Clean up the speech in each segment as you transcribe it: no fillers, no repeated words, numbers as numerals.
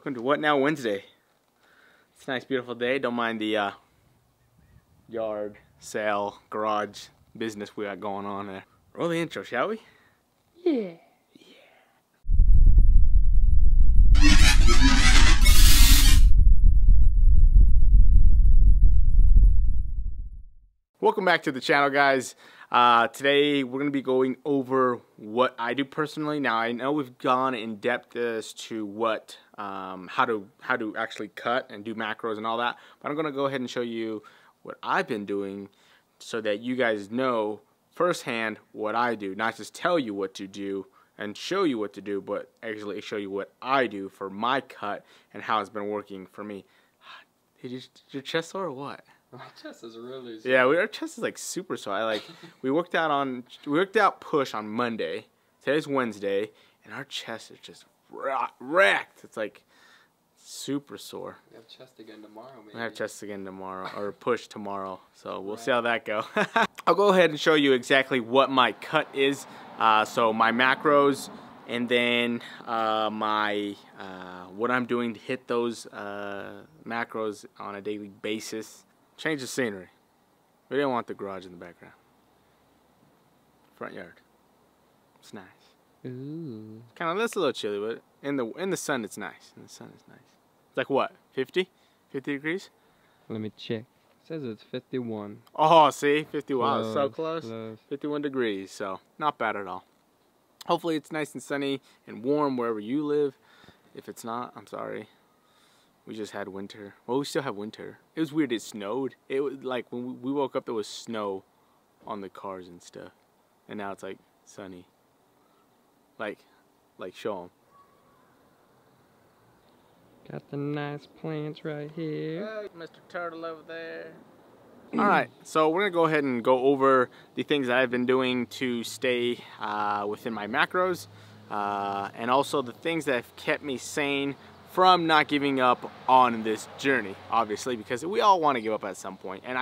Welcome to What Now Wednesday. It's a nice beautiful day. Don't mind the yard sale garage business we got going on there. Roll the intro, shall we? Yeah. Welcome back to the channel, guys. Today we're going to be going over what I do personally. Now I know we've gone in depth as to what how to actually cut and do macros and all that, but I'm going to go ahead and show you what I've been doing so that you guys know firsthand what I do, not just tell you what to do and show you what to do, but actually show you what I do for my cut and how it's been working for me. Did your chest sore or what? My chest is really sore. Yeah, our chest is like super sore. We worked out push on Monday. Today's Wednesday, and our chest is just wrecked. It's like super sore. We have chest again tomorrow, maybe. We have chest again tomorrow, or push tomorrow. So we'll see how that goes. I'll go ahead and show you exactly what my cut is. So my macros, and then what I'm doing to hit those macros on a daily basis. Change the scenery. We didn't want the garage in the background. Front yard. It's nice. Ooh. It's a little chilly, but in the sun it's nice. In the sun it's nice. It's like what? 50 degrees? Let me check. It says it's 51. Oh, see? 51. Wow, Close, so close. 51 degrees, so not bad at all. Hopefully it's nice and sunny and warm wherever you live. If it's not, I'm sorry. We just had winter. Well, we still have winter. It was weird. It snowed. It was like when we woke up, there was snow on the cars and stuff, and now it's like sunny. Like show them. Got the nice plants right here. Hey, Mr. Turtle over there. All right, so we're gonna go ahead and go over the things that I've been doing to stay within my macros, and also the things that have kept me sane from not giving up on this journey, obviously, because we all want to give up at some point, and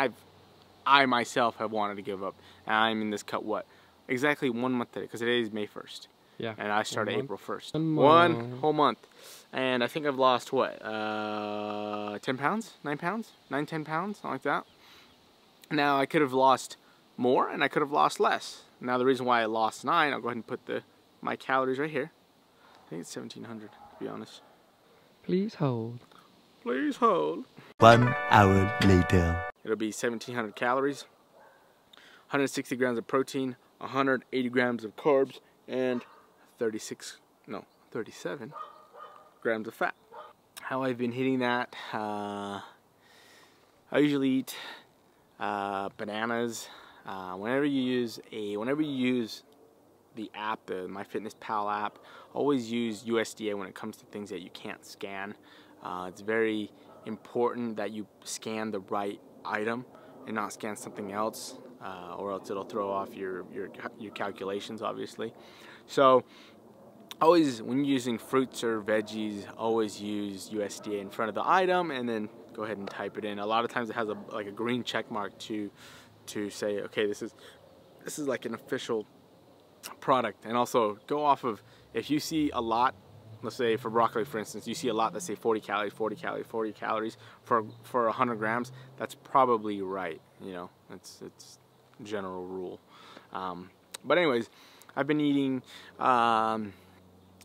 I myself have wanted to give up, and I'm in this cut, what, exactly 1 month today, because today is May 1st, yeah, and I started April 1st, one whole month, and I think I've lost, what, 10 pounds, 9 pounds, 10 pounds, something like that. Now, I could have lost more, and I could have lost less. Now, the reason why I lost 9, I'll go ahead and put my calories right here. I think it's 1,700, to be honest. Please hold. Please hold. 1 hour later. It'll be 1,700 calories, 160 grams of protein, 180 grams of carbs, and 37 grams of fat. How I've been hitting that, I usually eat bananas. Whenever you use the app, the MyFitnessPal app, always use USDA when it comes to things that you can't scan. It's very important that you scan the right item and not scan something else, or else it'll throw off your calculations, obviously. So always, when you're using fruits or veggies, always use USDA in front of the item and then go ahead and type it in. A lot of times it has like a green check mark to say, okay, this is like an official product. And also go off of, if you see a lot, let's say for broccoli, for instance, you see a lot that say 40 calories, 40 calories, 40 calories for 100 grams, that's probably right, you know, it's general rule. But anyways, I've been eating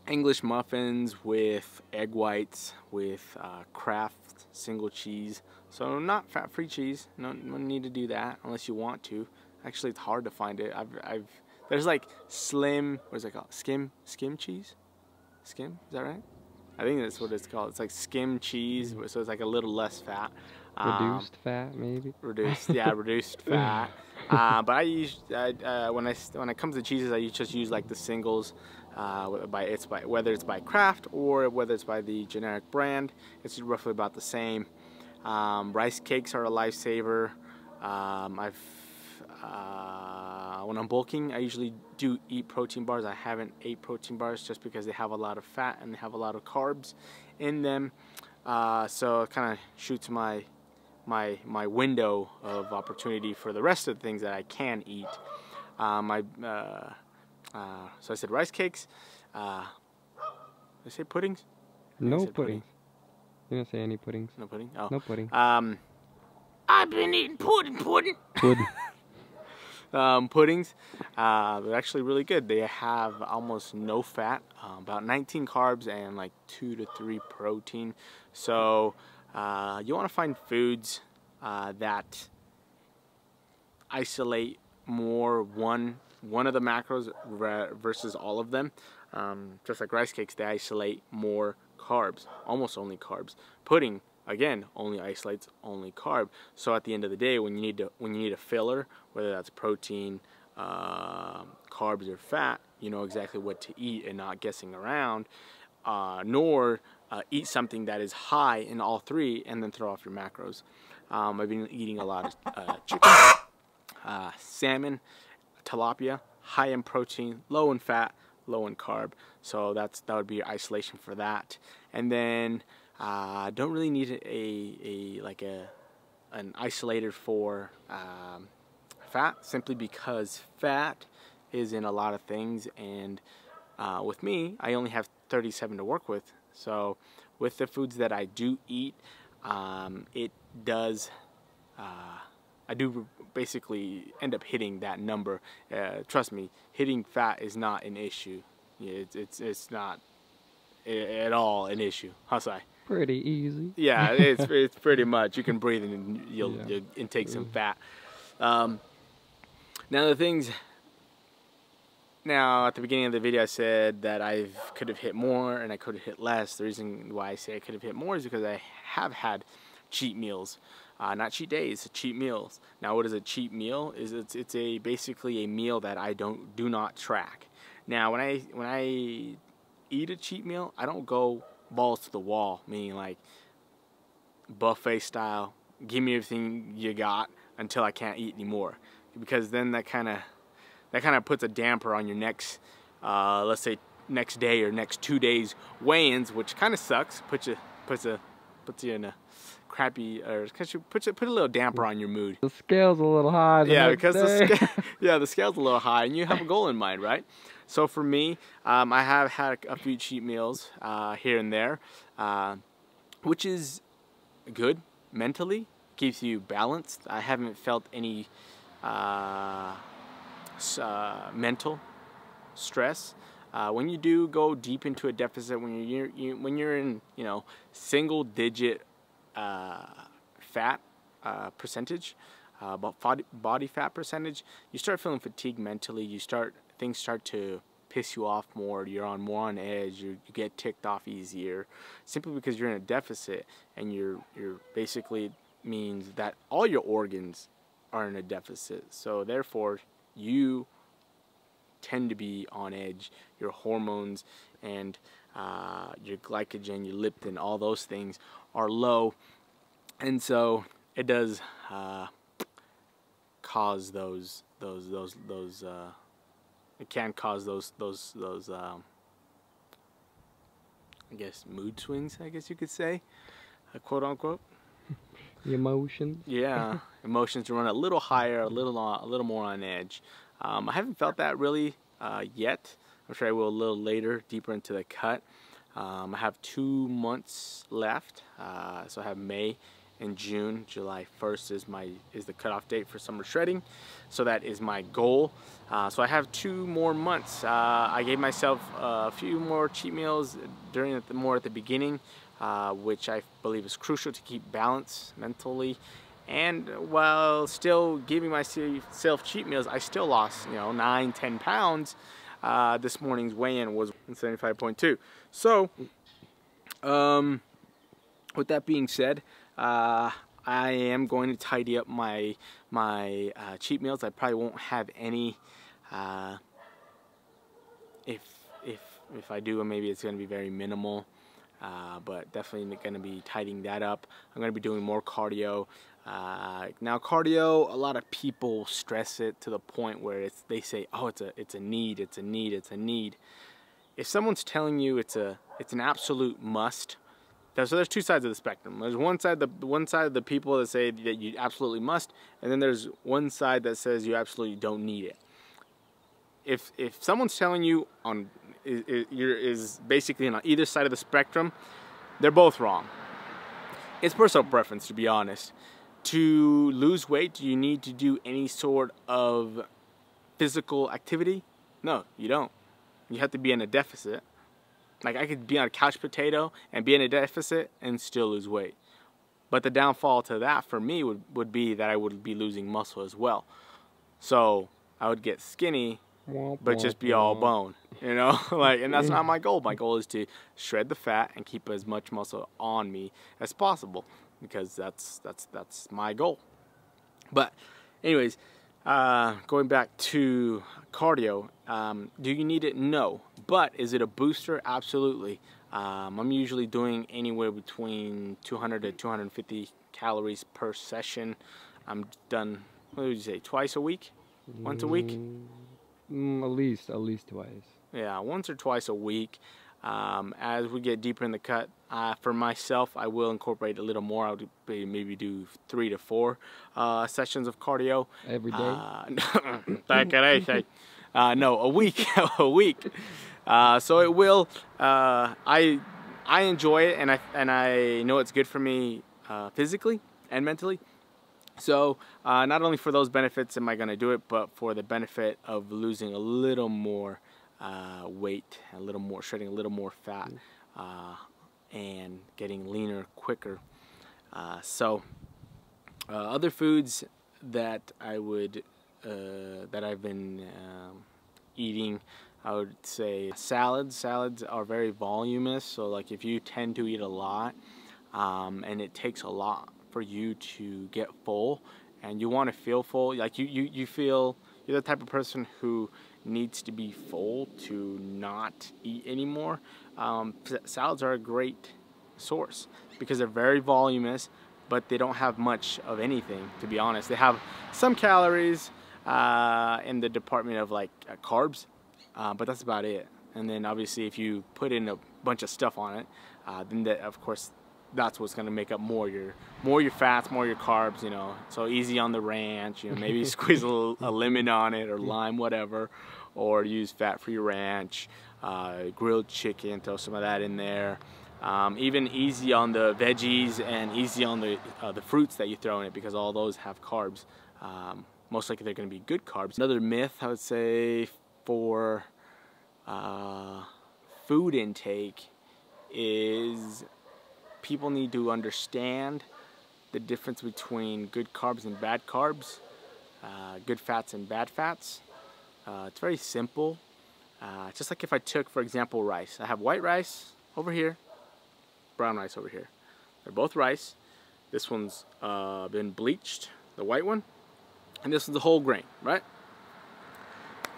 English muffins with egg whites, with Kraft single cheese, so not fat-free cheese. No need to do that unless you want to. Actually, it's hard to find it. There's like slim, what is it called? Skim cheese? Skim, is that right? I think that's what it's called. It's like skim cheese, so it's like a little less fat. Reduced fat, maybe? Reduced fat. But when it comes to cheeses, I just use like the singles, whether it's by Kraft or whether it's by the generic brand. It's roughly about the same. Rice cakes are a lifesaver. When I'm bulking, I usually do eat protein bars. I haven't ate protein bars just because they have a lot of fat and they have a lot of carbs in them. So it kind of shoots my window of opportunity for the rest of the things that I can eat. So I said rice cakes. Did I say puddings? No pudding. You didn't say any puddings. No pudding? Oh. No pudding. I've been eating pudding. Pudding. Puddings, they're actually really good. They have almost no fat, about 19 carbs and like 2 to 3 protein. So you want to find foods that isolate more one of the macros versus all of them. Just like rice cakes, they isolate more carbs, almost only carbs. Pudding, again, only isolates only carb. So at the end of the day, when you need a filler, whether that's protein, carbs, or fat, you know exactly what to eat and not guessing around, nor eat something that is high in all three and then throw off your macros. I've been eating a lot of chicken, salmon, tilapia, high in protein, low in fat, low in carb. So that would be your isolation for that. And then don't really need an isolator for fat, simply because fat is in a lot of things, and with me, I only have 37 to work with. So with the foods that I do eat, it does I do basically end up hitting that number. Trust me, hitting fat is not an issue. It's not at all an issue. How's I? Pretty easy. Yeah, it's pretty much. You can breathe and you'll intake some fat. Now at the beginning of the video I said that I could have hit more and I could have hit less. The reason why I say I could have hit more is because I have had cheat meals. Not cheat days, cheat meals. Now what is a cheat meal? It's basically a meal that I do not track. Now when I eat a cheat meal, I don't go balls to the wall, meaning like buffet style, give me everything you got until I can't eat anymore, because then that kind of puts a damper on your next let's say next day or next 2 days weigh-ins, which kind of sucks. Puts you in a crappy, or put a little damper on your mood. The scale's a little high. Yeah, because the scale's a little high, and you have a goal in mind, right? So for me, I have had a few cheat meals here and there, which is good mentally, keeps you balanced. I haven't felt any mental stress. When you do go deep into a deficit, when you're in single digit fat percentage, about body fat percentage, you start feeling fatigued mentally. Things start to piss you off more. You're more on edge. You get ticked off easier, simply because you're in a deficit, and you're basically means that all your organs are in a deficit. So therefore, you tend to be on edge. Your hormones and your glycogen, your leptin, all those things are low, and so it does cause those it can cause those I guess mood swings, I guess you could say, quote unquote. The emotions. Yeah, emotions to run a little higher, a little more on edge. I haven't felt that really yet. I'm sure I will a little later, deeper into the cut. I have 2 months left, so I have May and June. July 1st is the cutoff date for summer shredding, so that is my goal. So I have 2 more months. I gave myself a few more cheat meals more at the beginning, which I believe is crucial to keep balance mentally. And while still giving myself cheat meals, I still lost 9-10 pounds. This morning's weigh-in was 175.2. So, with that being said, I am going to tidy up my cheat meals. I probably won't have any. If I do, maybe it's going to be very minimal. But definitely going to be tidying that up. I'm going to be doing more cardio. Now cardio, a lot of people stress it to the point where they say, oh, it's a need. If someone's telling you it's an absolute must, so there's 2 sides of the spectrum. There's one side of the people that say that you absolutely must, and then there's one side that says you absolutely don't need it. If someone's telling you is basically on either side of the spectrum, they're both wrong. It's personal preference, to be honest. To lose weight, do you need to do any sort of physical activity? No, you don't. You have to be in a deficit. Like, I could be on a couch potato and be in a deficit and still lose weight. But the downfall to that for me would be that I would be losing muscle as well. So I would get skinny, but just be all bone, you know? Like, and that's not my goal. My goal is to shred the fat and keep as much muscle on me as possible, because that's my goal. But anyways, going back to cardio, do you need it? No. But is it a booster? Absolutely. I'm usually doing anywhere between 200 to 250 calories per session. I'm done, what would you say, twice a week? Once a week? At least twice. Yeah, once or twice a week. As we get deeper in the cut, for myself, I will incorporate a little more. I would maybe do 3 to 4 sessions of cardio. Every day? No, a week. A week. So it will. I enjoy it, and I know it's good for me physically and mentally. So not only for those benefits am I going to do it, but for the benefit of losing a little more weight, a little more, shedding a little more fat, and getting leaner quicker. So other foods that I would that I've been eating, I would say salads. Salads are very voluminous, so like if you tend to eat a lot, and it takes a lot for you to get full, and you want to feel full, like you feel you're the type of person who needs to be full to not eat anymore, salads are a great source because they're very voluminous, but they don't have much of anything, to be honest. They have some calories in the department of like carbs, but that's about it. And then obviously if you put in a bunch of stuff on it, then that, of course, that's what's going to make up more your fats, more your carbs, you know. So easy on the ranch, you know, maybe squeeze a lemon on it or lime, whatever, or use fat-free ranch, grilled chicken, throw some of that in there. Even easy on the veggies and easy on the fruits that you throw in it, because all those have carbs. Most likely they're going to be good carbs. Another myth I would say for food intake is people need to understand the difference between good carbs and bad carbs, good fats and bad fats. It's very simple. Just like if I took, for example, rice. I have white rice over here, brown rice over here. They're both rice. This one's been bleached, the white one, and this one's a whole grain, right?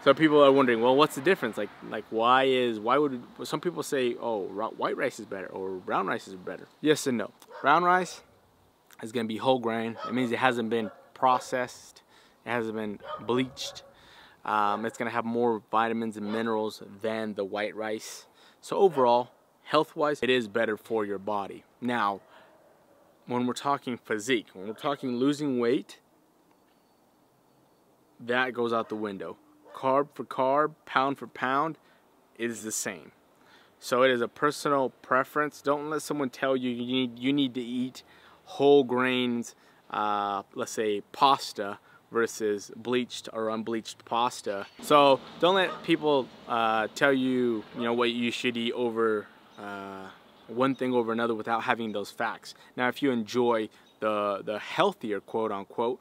So people are wondering, well, what's the difference? Like why would some people say, oh, white rice is better or brown rice is better? Yes and no. Brown rice is going to be whole grain. It means it hasn't been processed. It hasn't been bleached. It's going to have more vitamins and minerals than the white rice. So overall, health-wise, it is better for your body. Now, when we're talking physique, when we're talking losing weight, that goes out the window. Carb for carb, pound for pound, is the same. So it is a personal preference. Don't let someone tell you you need to eat whole grains, let's say pasta, versus bleached or unbleached pasta. So don't let people tell you, what you should eat over one thing over another without having those facts. Now, if you enjoy the healthier, quote unquote,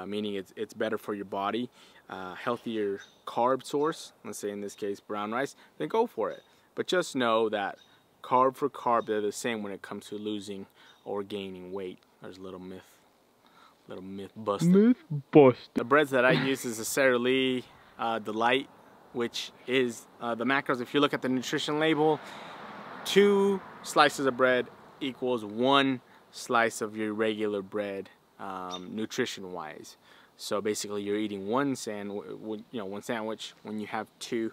meaning it's better for your body, healthier carb source, let's say in this case brown rice, then go for it. But just know that carb for carb, they're the same when it comes to losing or gaining weight. There's a little myth busted. Myth bust. The breads that I use is a Sara Lee Delight, which is the macros. If you look at the nutrition label, 2 slices of bread equals 1 slice of your regular bread, nutrition-wise. So basically, you're eating one sandwich when you have 2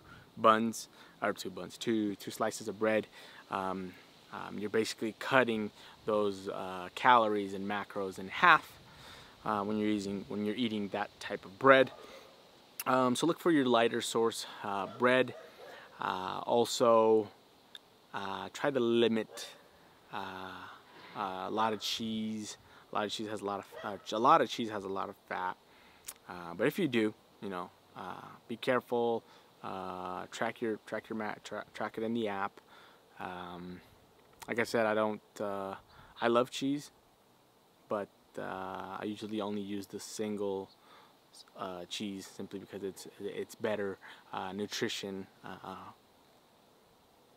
slices of bread. You're basically cutting those calories and macros in half when you're eating that type of bread. So look for your lighter source bread. Also, try to limit a lot of cheese. A lot of cheese has a lot of fat. But if you do, you know, be careful. Track it in the app. Like I said, I love cheese, but I usually only use the single cheese simply because it's better nutrition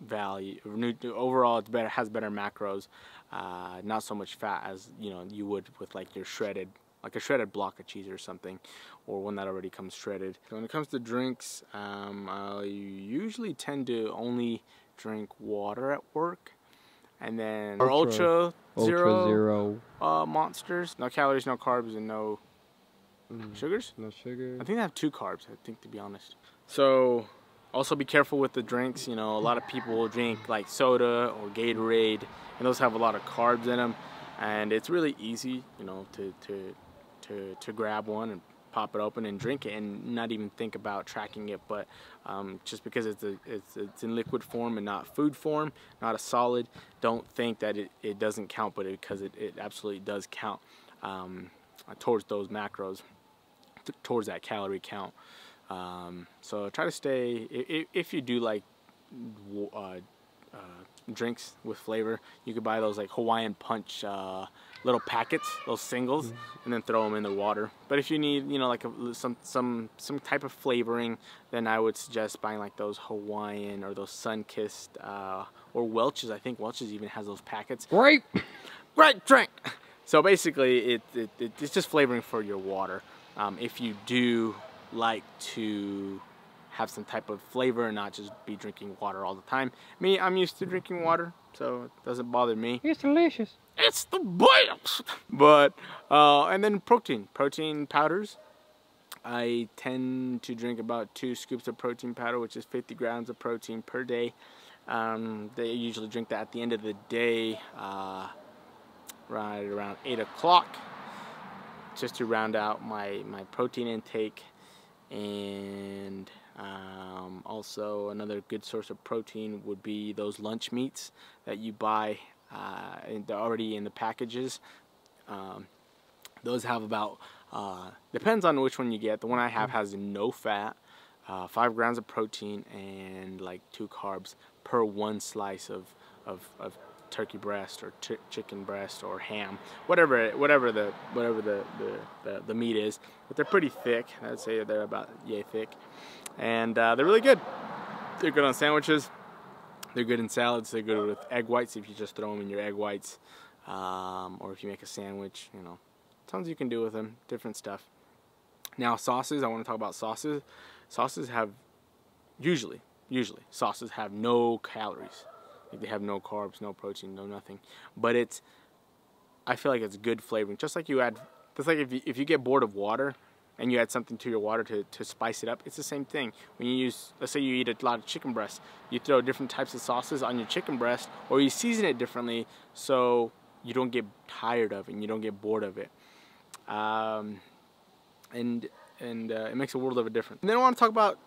value. Overall, it's better, has better macros, not so much fat as you would with like your shredded, like a shredded block of cheese or something, or one that already comes shredded. So when it comes to drinks, I usually tend to only drink water at work, and then Ultra Zero monsters. No calories, no carbs, and no sugars. No sugar. I think they have 2 carbs, I think, to be honest. So also be careful with the drinks. You know, a lot of people will drink like soda or Gatorade, and those have a lot of carbs in them, and it's really easy, you know, to grab one and pop it open and drink it and not even think about tracking it. But just because it's in liquid form and not food form, not a solid, don't think that it doesn't count, but because it absolutely does count towards those macros, towards that calorie count. So try to stay, if you do like drinks with flavor, you could buy those like Hawaiian Punch little packets, those singles, and then throw them in the water. But if you need, you know, like some type of flavoring, then I would suggest buying like those Hawaiian or those Sun-Kissed or Welch's. I think Welch's even has those packets. Great drink. So basically, it's just flavoring for your water. If you do like to have some type of flavor and not just be drinking water all the time. Me, I'm used to drinking water, so it doesn't bother me. It's delicious. It's the best. But and then protein powders. I tend to drink about 2 scoops of protein powder, which is 50 grams of protein per day. They usually drink that at the end of the day, right around 8 o'clock, just to round out my protein intake. And also another good source of protein would be those lunch meats that you buy, and they're already in the packages. Those have about, depends on which one you get. The one I have has no fat, 5 grams of protein, and like 2 carbs per 1 slice of turkey breast or chicken breast or ham, whatever the meat is. But they're pretty thick. I'd say they're about yay thick, and they're really good. They're good on sandwiches. They're good in salads. They're good with egg whites if you just throw them in your egg whites, or if you make a sandwich. You know, tons you can do with them. Different stuff. Now sauces. I want to talk about sauces. Sauces have usually sauces have no calories. Like, they have no carbs, no protein, no nothing. But I feel like it's good flavoring. Just like if you get bored of water and you add something to your water to spice it up, it's the same thing. When you use, let's say you eat a lot of chicken breast, you throw different types of sauces on your chicken breast, or you season it differently so you don't get tired of it and you don't get bored of it. And it makes a world of a difference. And then I want to talk about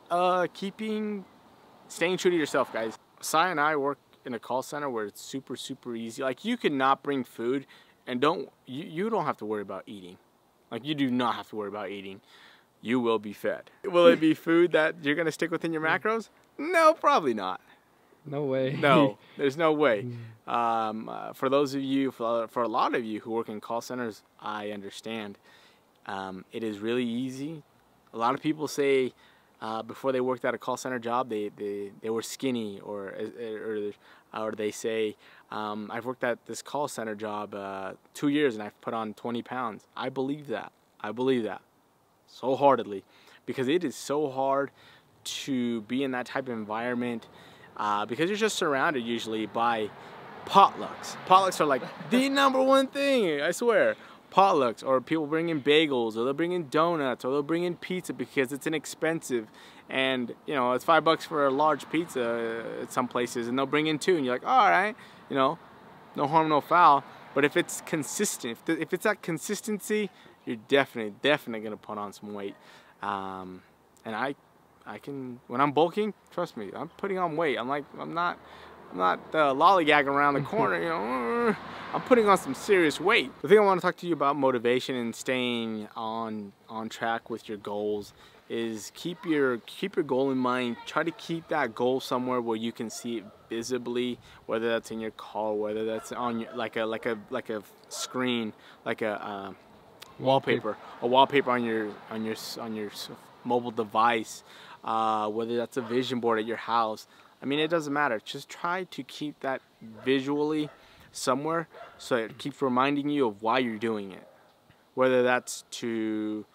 staying true to yourself, guys. Cy and I work in a call center where it's super easy. Like, you could not bring food and you don't have to worry about eating. Like, you do not have to worry about eating. You will be fed. Will it be food that you're gonna stick within your macros? No, probably not. No way. No, there's no way. For those of you, for a lot of you who work in call centers, I understand. It is really easy. A lot of people say before they worked at a call center job, they were skinny, or they say, I've worked at this call center job 2 years and I've put on 20 pounds. I believe that. I believe that so heartedly, because it is so hard to be in that type of environment, because you're just surrounded usually by potlucks. Potlucks are like the #1 thing, I swear. Potlucks, or people bring in bagels, or they'll bring in donuts, or they'll bring in pizza because it's inexpensive, and you know, it's $5 for a large pizza at some places, and they'll bring in 2, and you're like, all right, you know, no harm, no foul. But if it's consistent, if it's that consistency, you're definitely gonna put on some weight. And I can, when I'm bulking, trust me, I'm putting on weight. I'm not lollygagging around the corner, you know. I'm putting on some serious weight. The thing I want to talk to you about motivation and staying on track with your goals is keep your goal in mind. Try to keep that goal somewhere where you can see it visibly, whether that's in your car, whether that's on your, like a screen, like a wallpaper on your mobile device, whether that's a vision board at your house. I mean, it doesn't matter. Just try to keep that visually somewhere so it keeps reminding you of why you're doing it, whether that's to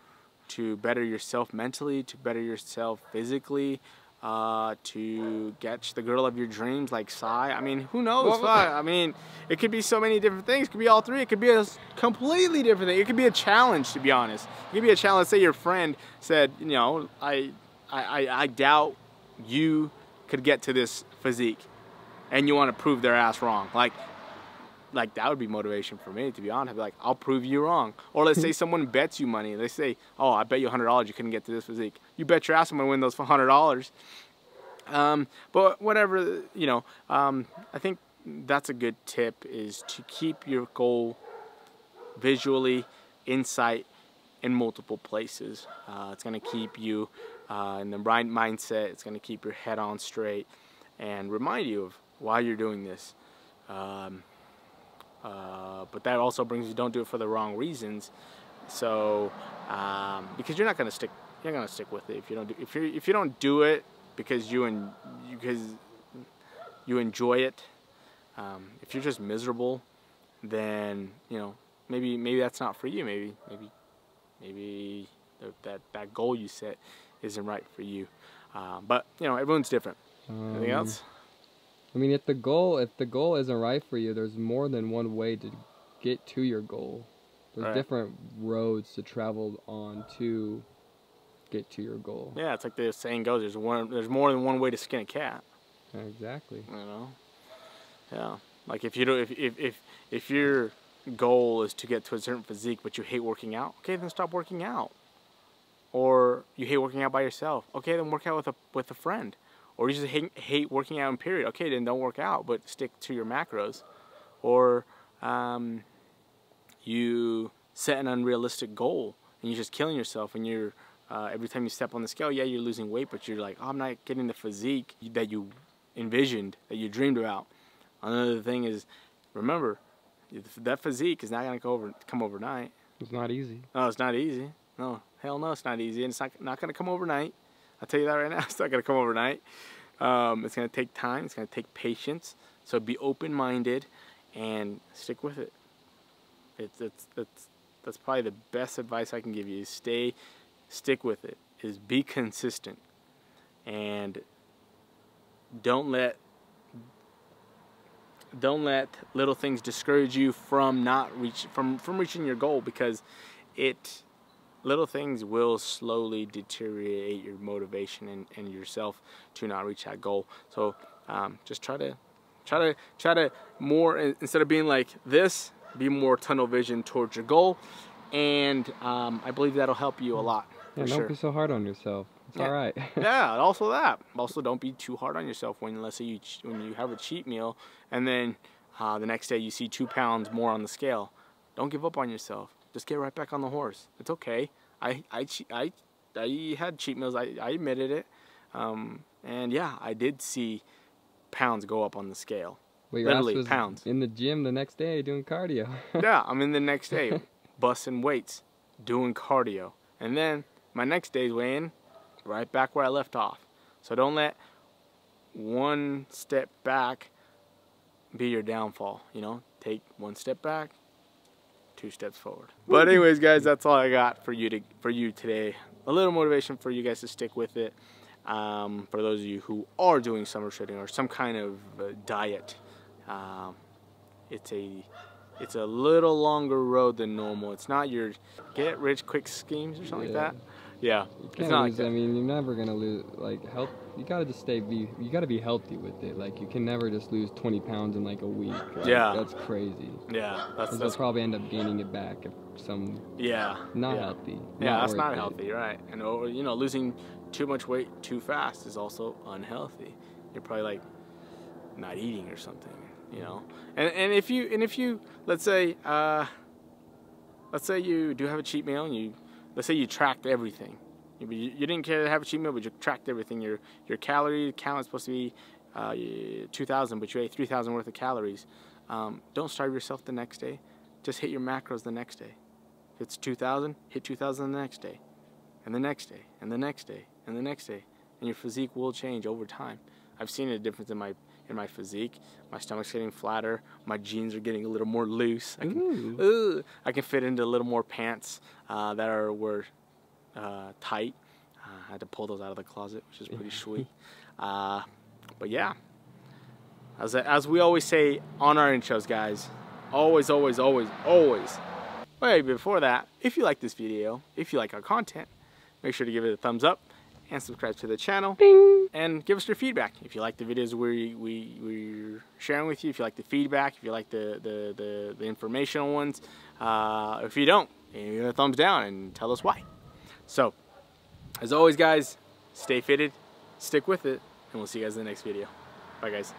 better yourself mentally, to better yourself physically, to get the girl of your dreams like Cy. I mean, who knows? I mean, it could be so many different things. It could be all three. It could be a completely different thing. It could be a challenge, to be honest. It could be a challenge. Say your friend said, you know, I doubt you could get to this physique, and you want to prove their ass wrong. Like that would be motivation for me, to be honest. I'd be like, I'll prove you wrong. Or let's say someone bets you money. They say, oh, I bet you $100 you couldn't get to this physique. You bet your ass I'm gonna win those $100. But whatever, you know, I think that's a good tip, is to keep your goal visually in sight in multiple places. It's gonna keep you in the right mindset. It's gonna keep your head on straight and remind you of why you're doing this. But that also brings you, don't do it for the wrong reasons. So because you're gonna stick with it if you don't do, if you don't do it because you enjoy it. If you're just miserable, then you know, maybe that's not for you. Maybe that goal you set isn't right for you. But you know, everyone's different. Anything else? I mean, if the goal isn't right for you, there's more than one way to get to your goal. There's different roads to travel on to get to your goal. Yeah, it's like the saying goes, there's more than one way to skin a cat. Exactly. You know? Yeah. Like if your goal is to get to a certain physique but you hate working out, okay, then stop working out. Or you hate working out by yourself, okay, then work out with a friend. Or you just hate working out in period. Okay, then don't work out, but stick to your macros. Or you set an unrealistic goal and you're just killing yourself, and you're every time you step on the scale, yeah, you're losing weight, but you're like, oh, I'm not getting the physique that you envisioned, that you dreamed about. Another thing is, remember, that physique is not going to come overnight. It's not easy. No, it's not easy. No, hell no, it's not easy, and it's not going to come overnight. I'll tell you that right now. It's not going to come overnight. It's going to take time. It's going to take patience. So be open-minded and stick with it. That's probably the best advice I can give you. Is stick with it. Is be consistent, and don't let little things discourage you from reaching your goal, because little things will slowly deteriorate your motivation and yourself to not reach that goal. So just try to more, instead of being like this, be more tunnel vision towards your goal, and I believe that'll help you a lot. Yeah, don't be so hard on yourself. It's all right. Yeah, also that. Also, don't be too hard on yourself let's say when you have a cheat meal and then the next day you see 2 pounds more on the scale. Don't give up on yourself. Just get right back on the horse. It's okay. I had cheat meals. I admitted it. And yeah, I did see pounds go up on the scale. Well, your literally ass was pounds. In the gym the next day doing cardio. Yeah, I'm in the next day busting weights, doing cardio, and then my next day's weighing right back where I left off. So don't let one step back be your downfall. You know, take 1 step back, 2 steps forward. But anyways, guys, that's all I got for you today. A little motivation for you guys to stick with it. For those of you who are doing summer shredding or some kind of diet, it's a little longer road than normal. It's not your get rich quick schemes or something like that. Yeah, it's not like that. I mean, you're never gonna lose health. You gotta just you gotta be healthy with it. Like, you can never just lose 20 pounds in like a week. Right? Yeah, that's crazy. Yeah, they'll probably end up gaining it back if some not healthy. Yeah, that's not healthy, right? And you know, losing too much weight too fast is also unhealthy. You're probably like not eating or something, you know. And if you let's say you do have a cheat meal, and let's say you tracked everything. You didn't care to have a cheat meal, but you tracked everything. Your calorie count is supposed to be 2,000, but you ate 3,000 worth of calories. Don't starve yourself the next day. Just hit your macros the next day. If it's 2,000, hit 2,000 the next day, and the next day, and the next day, and the next day, and your physique will change over time. I've seen a difference in my physique. My stomach's getting flatter. My jeans are getting a little more loose. I can fit into a little more pants that were tight. I had to pull those out of the closet, which is pretty sweet. But yeah, as we always say on our intros, guys, always, always, always, always. Wait, before that, if you like this video, if you like our content, make sure to give it a thumbs up and subscribe to the channel. Ding. And give us your feedback. If you like the videos we're sharing with you, if you like the feedback, if you like the informational ones, if you don't, give it a thumbs down and tell us why. So, as always, guys, stay fitted, stick with it, and we'll see you guys in the next video. Bye, guys.